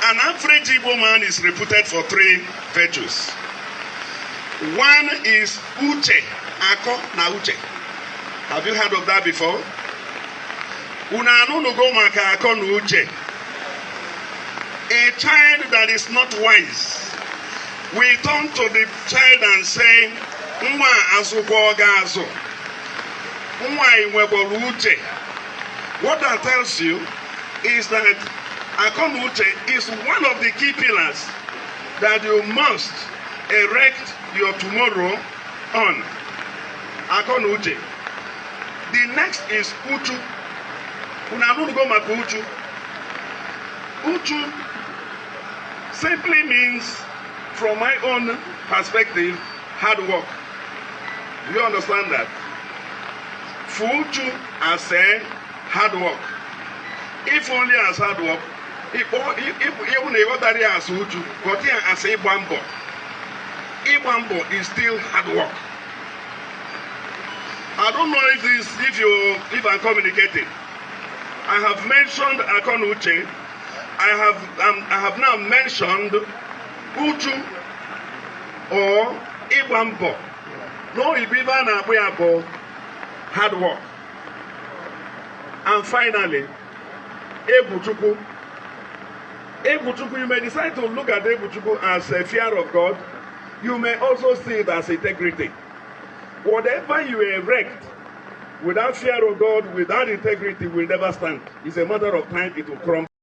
An average Igbo man is reputed for 3 virtues. One is uche, ako na uche. Have you heard of that before? Una anu go maka ako na uche. A child that is not wise will turn to the child and say, "Nwa azukwo ga azu. Nwa inwebolu uche." What that tells you is that ako na uche is one of the key pillars that you must erect your tomorrow on. Ako na uche. The next is uchu. Una anu go maka uchu. Uchu simply means, from my own perspective, hard work. Do you understand that? Fuchu as a hard work. If only as hard work, even if as uchu, but here as a bambo. Ibambo is still hard work. I don't know if I'm communicating. I have mentioned Akonuche. I have now mentioned Uchu or Ibambo. No, Ibiba na Abuyabo, hard work. And finally, Ebuchuku. Ebuchuku, you may decide to look at Ebuchuku as a fear of God. You may also see it as integrity. Whatever you erect without fear of God, without integrity, will never stand. It's a matter of time, it will crumble.